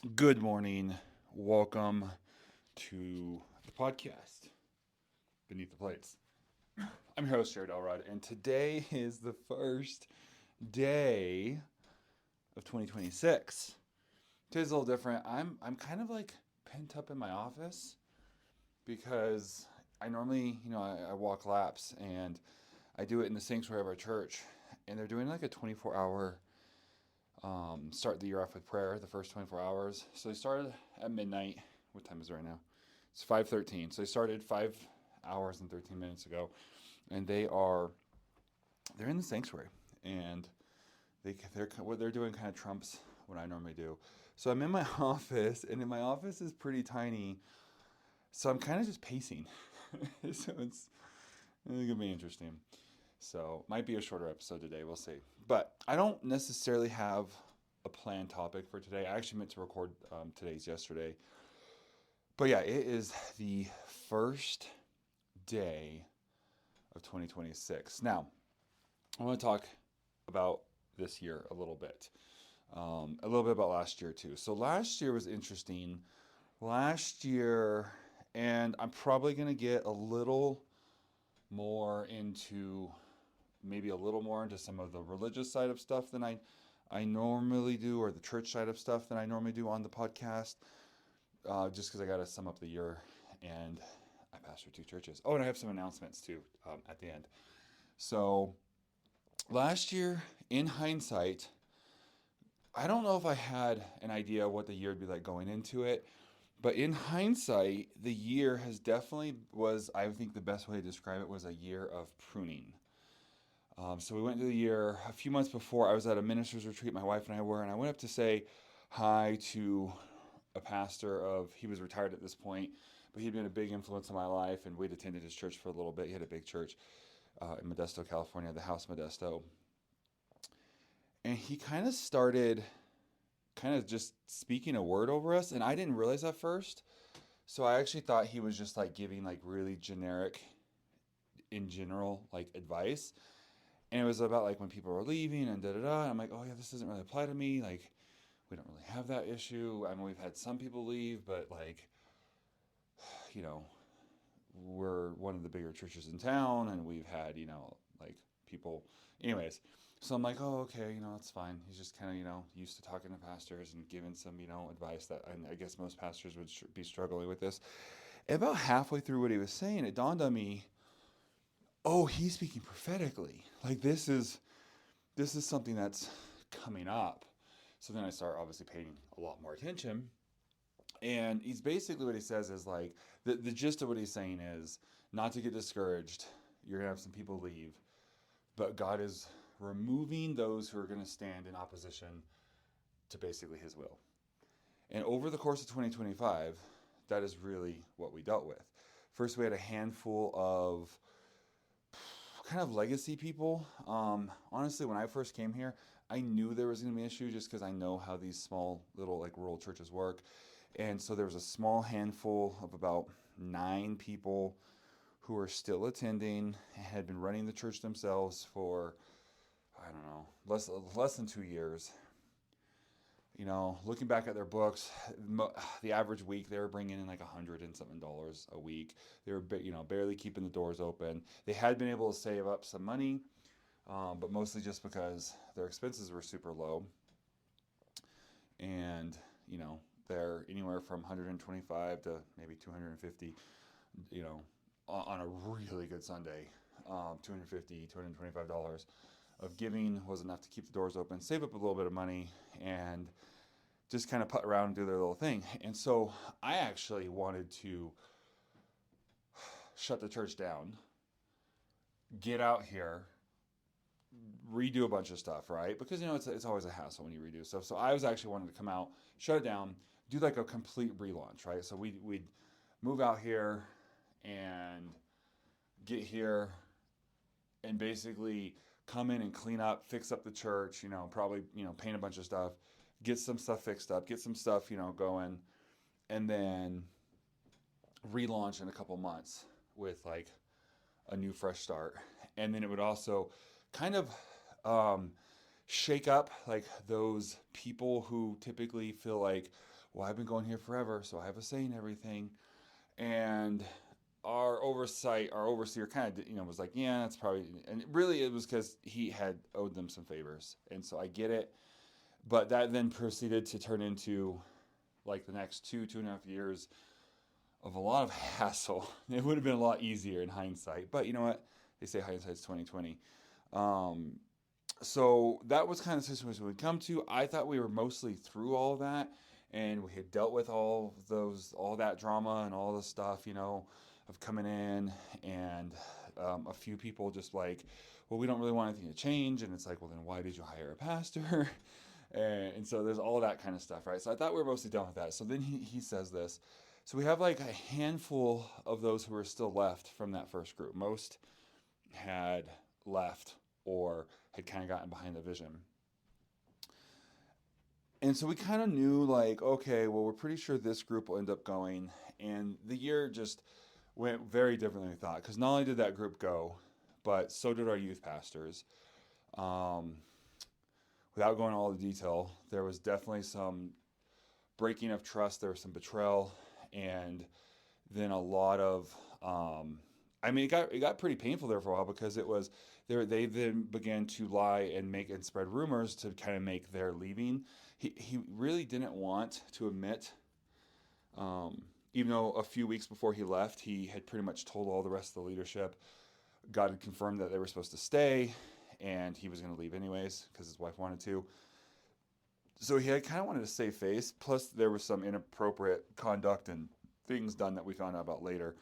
Good morning. Welcome to the podcast, Beneath the Plates. I'm your host, Jared Elrod, and today is the first day of 2026. Today's a little different. I'm kind of like pent up in my office because I normally, I walk laps and I do it in the sanctuary of our church, and they're doing like a 24-hour start the year off with prayer, the first 24 hours. So they started at midnight. What time is it right now? It's 5:13. So they started 5 hours and 13 minutes ago, and they're in the sanctuary, and they're what they're doing kind of trumps what I normally do. So I'm in my office, and in my office is pretty tiny. So I'm kind of just pacing. So it's gonna be interesting. So might be a shorter episode today. We'll see. But I don't necessarily have a planned topic for today. I actually meant to record today's yesterday. But yeah, it is the first day of 2026. Now, I want to talk about this year a little bit about last year too. So last year was interesting. Last year, and I'm probably going to get a little more into maybe a little more into some of the religious side of stuff than I normally do, or the church side of stuff than I normally do on the podcast, just because I got to sum up the year and I pastor two churches. Oh, and I have some announcements too at the end. So last year, in hindsight, I don't know if I had an idea what the year would be like going into it, but in hindsight, the year has definitely was, I think the best way to describe it was a year of pruning. So we went to the year a few months before. I was at a minister's retreat, my wife and I were, and I went up to say hi to a pastor he was retired at this point, but he'd been a big influence in my life, and we'd attended his church for a little bit. He had a big church in Modesto, California, the House Modesto. And he kind of started kind of just speaking a word over us, and I didn't realize at first. So I actually thought he was just like giving like really generic, in general, like advice. And it was about like when people were leaving and da da da. I'm like, oh yeah, this doesn't really apply to me. Like, we don't really have that issue. I mean, we've had some people leave, but like, you know, we're one of the bigger churches in town, and we've had, like people. Anyways, so I'm like, oh, okay, it's fine. He's just kind of, used to talking to pastors and giving some, advice that I guess most pastors would be struggling with this. And about halfway through what he was saying, it dawned on me, oh, he's speaking prophetically. Like this is something that's coming up. So then I start obviously paying a lot more attention. And he's basically what he says is like the gist of what he's saying is not to get discouraged. You're gonna have some people leave, but God is removing those who are gonna stand in opposition to basically his will. And over the course of 2025, that is really what we dealt with. First, we had a handful of kind of legacy people. Honestly, when I first came here, I knew there was going to be an issue just because I know how these small little like rural churches work. And so there was a small handful of about 9 people who were still attending and had been running the church themselves for, I don't know, less than 2 years. Looking back at their books, the average week they were bringing in like $100 and something a week. They were, barely keeping the doors open. They had been able to save up some money, but mostly just because their expenses were super low. And they're anywhere from 125 to maybe 250. On a really good Sunday, 250, $225 of giving was enough to keep the doors open, save up a little bit of money, and just kind of put around and do their little thing. And so I actually wanted to shut the church down, get out here, redo a bunch of stuff, right? Because it's always a hassle when you redo stuff. So I was actually wanting to come out, shut it down, do like a complete relaunch, right? So we'd move out here and get here and basically come in and clean up, fix up the church, probably, paint a bunch of stuff, get some stuff fixed up, get some stuff, going, and then relaunch in a couple months with like a new fresh start. And then it would also kind of shake up like those people who typically feel like, well, I've been going here forever, so I have a say in everything. And our overseer kind of, was like, yeah, that's probably, and really it was because he had owed them some favors. And so I get it. But that then proceeded to turn into like the next 2.5 years of a lot of hassle. It would have been a lot easier in hindsight. But you know what? They say hindsight's 2020. Um, so that was kind of the situation we'd come to. I thought we were mostly through all of that, and we had dealt with all that drama and all the stuff, of coming in, and a few people just like, well, we don't really want anything to change, and it's like, well, then why did you hire a pastor? And so there's all that kind of stuff, right? So I thought we were mostly done with that. So then he says this. So we have like a handful of those who are still left from that first group. Most had left or had kind of gotten behind the vision. And so we kind of knew, like, okay, well, we're pretty sure this group will end up going. And the year just went very differently than we thought. Because not only did that group go, but so did our youth pastors. Um, Without going into all the detail, there was definitely some breaking of trust. There was some betrayal. And then a lot of, it got pretty painful there for a while because it was they then began to lie and make and spread rumors to kind of make their leaving. He really didn't want to admit, even though a few weeks before he left, he had pretty much told all the rest of the leadership. God had confirmed that they were supposed to stay, and he was going to leave anyways because his wife wanted to. So he had kind of wanted to save face. Plus, there was some inappropriate conduct and things done that we found out about later.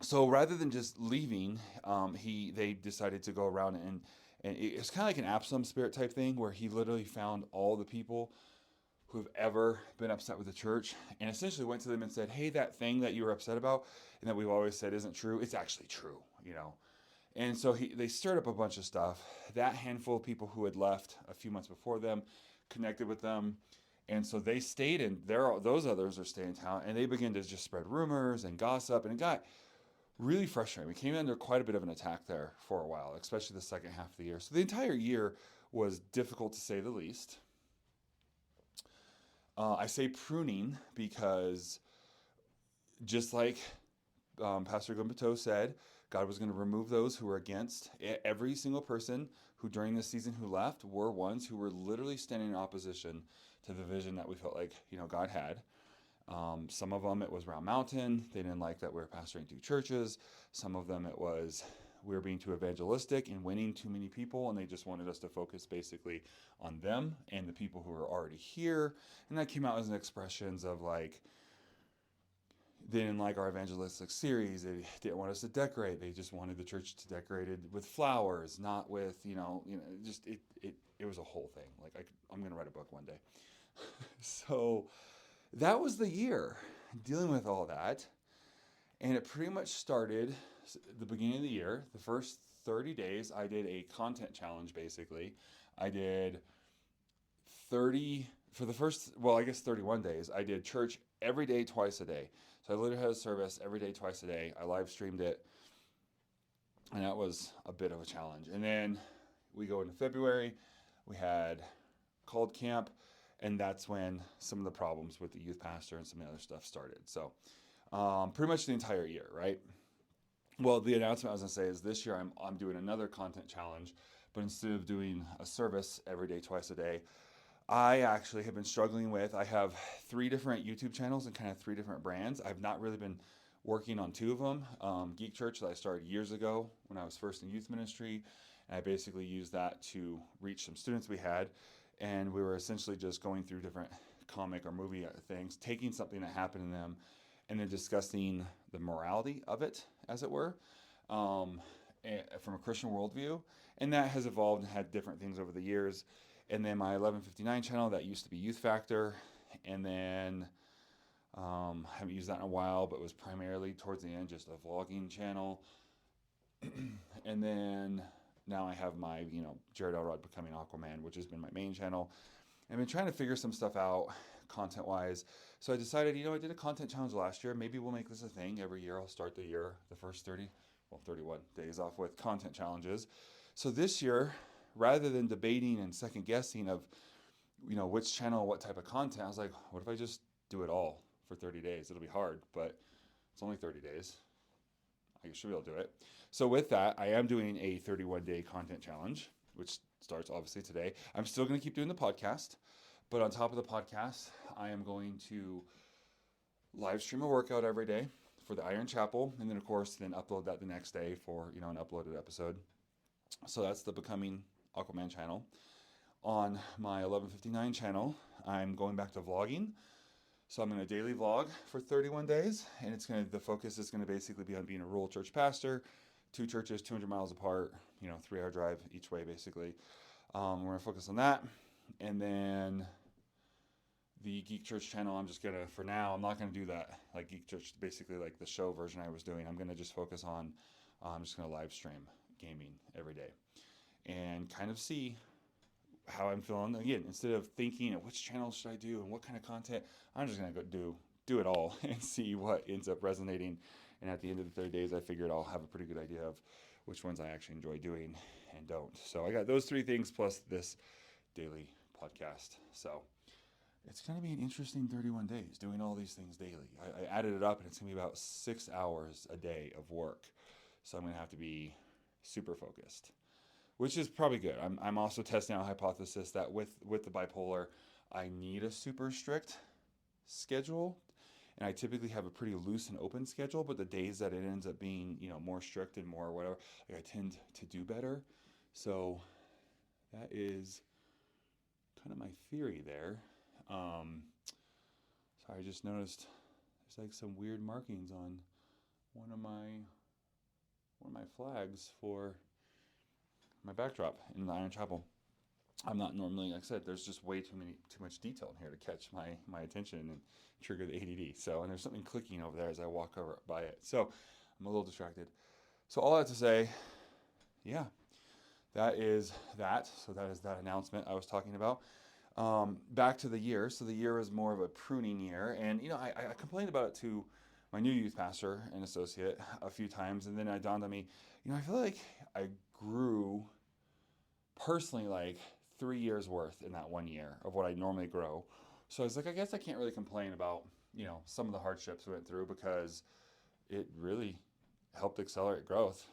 So rather than just leaving, they decided to go around and it's kind of like an Absalom spirit type thing where he literally found all the people who have ever been upset with the church and essentially went to them and said, hey, that thing that you were upset about and that we've always said isn't true, it's actually true. And so they stirred up a bunch of stuff. That handful of people who had left a few months before them connected with them. And so they stayed in there. Those others are staying in town, and they began to just spread rumors and gossip, and it got really frustrating. We came under quite a bit of an attack there for a while, especially the second half of the year. So the entire year was difficult to say the least. I say pruning because just like Pastor Gumbato said, God was going to remove those who were against. Every single person who during this season who left were ones who were literally standing in opposition to the vision that we felt like God had. Some of them it was Round Mountain. They didn't like that we were pastoring 2 churches. Some of them it was we were being too evangelistic and winning too many people, and they just wanted us to focus basically on them and the people who were already here. And that came out as an expressions of like, they didn't like our evangelistic series. They didn't want us to decorate. They just wanted the church to decorate it with flowers, not with, just it was a whole thing. Like I'm going to write a book one day. So that was the year dealing with all that. And it pretty much started the beginning of the year. The first 30 days, I did a content challenge, basically. I did 30, for the first, well, I guess 31 days, I did church every day, twice a day. So I literally had a service every day, twice a day. I live streamed it. And that was a bit of a challenge. And then we go into February. We had called camp. And that's when some of the problems with the youth pastor and some of the other stuff started. So pretty much the entire year, right? Well, the announcement I was going to say is this year I'm doing another content challenge. But instead of doing a service every day, twice a day, I actually have been struggling with, I have 3 different YouTube channels and kind of 3 different brands. I've not really been working on 2 of them. Geek Church that I started years ago when I was first in youth ministry. And I basically used that to reach some students we had. And we were essentially just going through different comic or movie things, taking something that happened in them and then discussing the morality of it, as it were, from a Christian worldview. And that has evolved and had different things over the years. And then my 1159 channel, that used to be Youth Factor. And then I haven't used that in a while, but was primarily towards the end just a vlogging channel. And then now I have my, Jared Elrod Becoming Aquaman, which has been my main channel. I've been trying to figure some stuff out content-wise. So I decided, I did a content challenge last year. Maybe we'll make this a thing. Every year I'll start the first 31 days off with content challenges. So this year rather than debating and second guessing of, which channel, what type of content, I was like, what if I just do it all for 30 days? It'll be hard, but it's only 30 days. I should be able to do it. So with that, I am doing a 31-day content challenge, which starts obviously today. I'm still going to keep doing the podcast, but on top of the podcast, I am going to live stream a workout every day for the Iron Chapel, and then of course, then upload that the next day for, an uploaded episode. So that's the Becoming Aquaman channel. On my 1159 channel, I'm going back to vlogging. So I'm going to daily vlog for 31 days, and the focus is going to basically be on being a rural church pastor, 2 churches, 200 miles apart, 3-hour drive each way, basically. We're going to focus on that. And then the Geek Church channel, I'm not going to do that like Geek Church, basically like the show version I was doing. I'm going to just focus on, I'm just going to live stream gaming every day and kind of see how I'm feeling. Again, instead of thinking of which channel should I do and what kind of content, I'm just going to go do it all and see what ends up resonating. And at the end of the 30 days, I figured I'll have a pretty good idea of which ones I actually enjoy doing and don't. So I got those 3 things plus this daily podcast. So it's going to be an interesting 31 days doing all these things daily. I added it up, and it's going to be about 6 hours a day of work. So I'm going to have to be super focused, which is probably good. I'm also testing out a hypothesis that with the bipolar, I need a super strict schedule. And I typically have a pretty loose and open schedule, but the days that it ends up being, more strict and more whatever, I tend to do better. So that is kind of my theory there. Sorry, I just noticed there's like some weird markings on one of my flags for my backdrop in the Iron Chapel. I'm not normally, like I said, there's just way too much detail in here to catch my attention and trigger the ADD. So, and there's something clicking over there as I walk over by it. So I'm a little distracted. So all that to say, yeah, that is that. So that is that announcement I was talking about. Back to the year. So the year was more of a pruning year. And, I complained about it to my new youth pastor and associate a few times. And then it dawned on me, I feel like I grew personally like 3 years worth in that 1 year of what I normally grow. So I was like, I guess I can't really complain about, some of the hardships we went through because it really helped accelerate growth.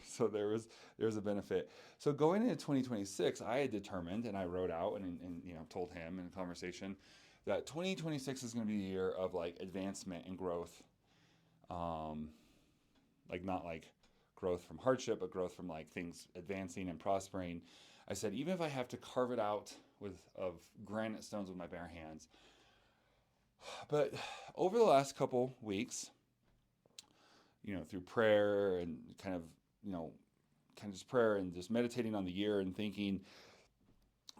So there was a benefit. So going into 2026, I had determined, and I wrote out and told him in a conversation that 2026 is going to be the year of like advancement and growth. Like not like growth from hardship, but growth from like things advancing and prospering. I said, even if I have to carve it out of granite stones with my bare hands. But over the last couple weeks, through prayer and kind of just prayer and just meditating on the year and thinking,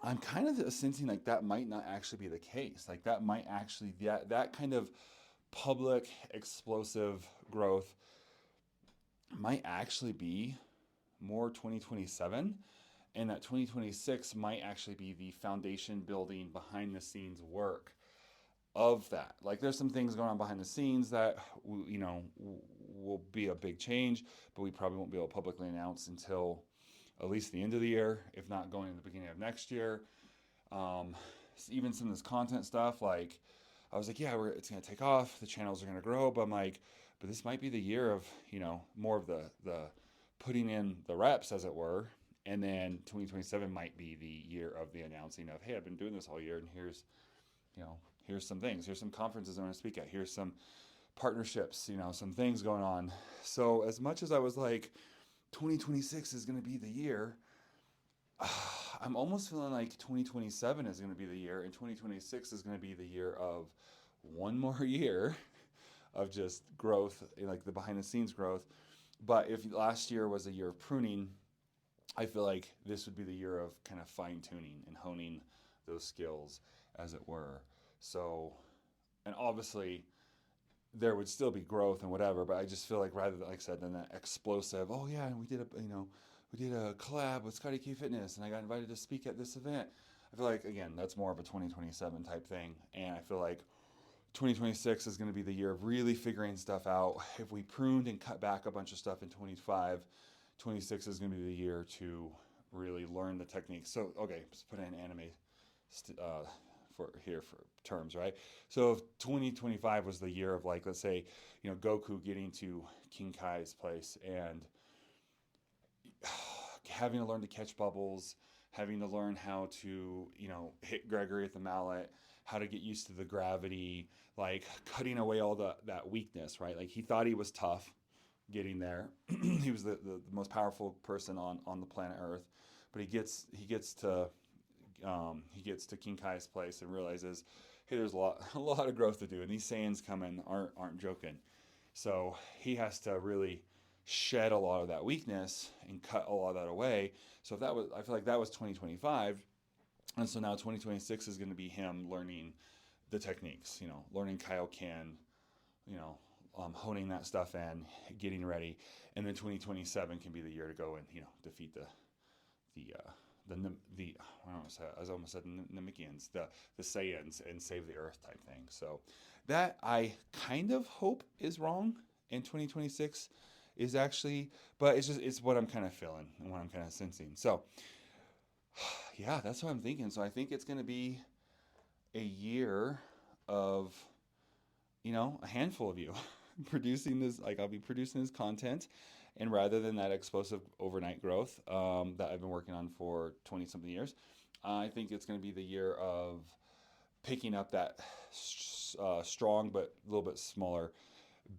I'm kind of sensing like that might not actually be the case. Like that might actually, that kind of public explosive growth might actually be more 2027. And that 2026 might actually be the foundation building behind the scenes work of that. Like there's some things going on behind the scenes that, will be a big change, but we probably won't be able to publicly announce until at least the end of the year, if not going in the beginning of next year. Even some of this content stuff, like I was like, yeah, it's going to take off. The channels are going to grow, but I'm like, but this might be the year of, more of the putting in the reps, as it were. And then 2027 might be the year of the announcing of, hey, I've been doing this all year, and here's some things. Here's some conferences I want to speak at. Here's some partnerships, some things going on. So as much as I was like, 2026 is going to be the year, I'm almost feeling like 2027 is going to be the year, and 2026 is going to be the year of one more year of just growth, like the behind the scenes growth. But if last year was a year of pruning, I feel like this would be the year of kind of fine tuning and honing those skills, as it were. So, and obviously there would still be growth and whatever, but I just feel like rather than, like I said, than that explosive, oh yeah, and we did a collab with Scotty K Fitness and I got invited to speak at this event. I feel like, again, that's more of a 2027 type thing. And I feel like 2026 is going to be the year of really figuring stuff out. If we pruned and cut back a bunch of stuff in 25, 26 is going to be the year to really learn the techniques. So, okay, let's put in anime for terms, right? So if 2025 was the year of, like, let's say, Goku getting to King Kai's place and having to learn to catch bubbles, having to learn how to, hit Gregory with the mallet, how to get used to the gravity, like cutting away all that weakness, right? Like he thought he was tough getting there. He was the most powerful person on the planet Earth, but he gets to King Kai's place and realizes, hey, there's a lot of growth to do, and these Saiyans coming aren't joking. So he has to really shed a lot of that weakness and cut a lot of that away. So I feel like that was 2025, and so now 2026 is going to be him learning the techniques, learning Kaioken, honing that stuff in, getting ready, and then 2027 can be the year to go and defeat the I don't know, I almost said Namekians, the Saiyans, and save the Earth type thing. So that I kind of hope is wrong, in 2026 is actually, but it's what I'm kind of feeling and what I'm kind of sensing. So yeah, that's what I'm thinking. So I think it's going to be a year of a handful of you producing this. Like I'll be producing this content, and rather than that explosive overnight growth that I've been working on for 20 something years, I think it's going to be the year of picking up that strong but a little bit smaller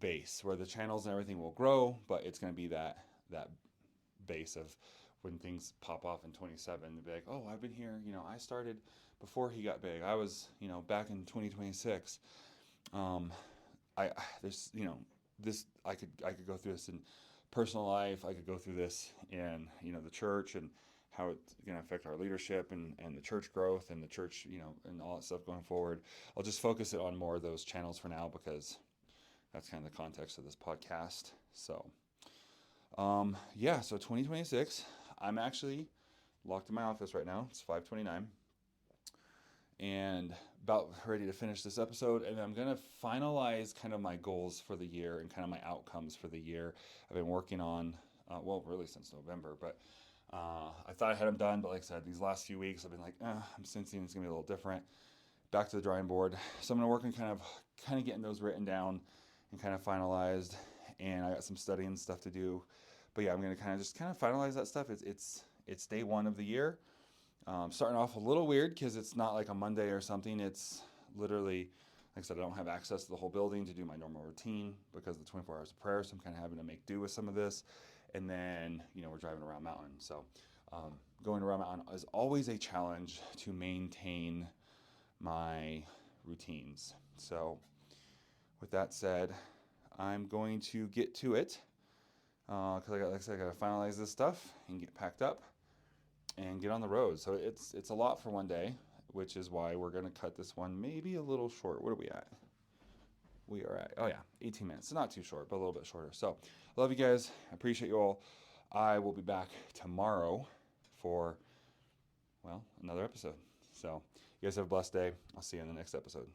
base where the channels and everything will grow, but it's going to be that base of when things pop off in 27, to be like, oh, I've been here, I started before he got big. I was, back in 2026. I there's this I could go through this in personal life. I could go through this in the church and how it's going to affect our leadership and the church growth and the church and all that stuff going forward. I'll just focus it on more of those channels for now because that's kind of the context of this podcast. So yeah, so 2026. I'm actually locked in my office right now. It's 5:29. And about ready to finish this episode, and I'm going to finalize kind of my goals for the year and kind of my outcomes for the year. I've been working on, really since November, but I thought I had them done, but like I said, these last few weeks I've been like, I'm sensing it's going to be a little different. Back to the drawing board. So I'm going to work on kind of getting those written down and kind of finalized, and I got some studying stuff to do. But yeah, I'm going to kind of finalize that stuff. It's day one of the year. Starting off a little weird because it's not like a Monday or something. It's literally, like I said, I don't have access to the whole building to do my normal routine because of the 24 hours of prayer. So I'm kind of having to make do with some of this. And then, we're driving around mountain. So going around mountain is always a challenge to maintain my routines. So with that said, I'm going to get to it because I got to finalize this stuff and get packed up and get on the road. So it's a lot for one day, which is why we're going to cut this one maybe a little short. What are we at? We are at, 18 minutes. So not too short, but a little bit shorter. So I love you guys. I appreciate you all. I will be back tomorrow for, another episode. So you guys have a blessed day. I'll see you in the next episode.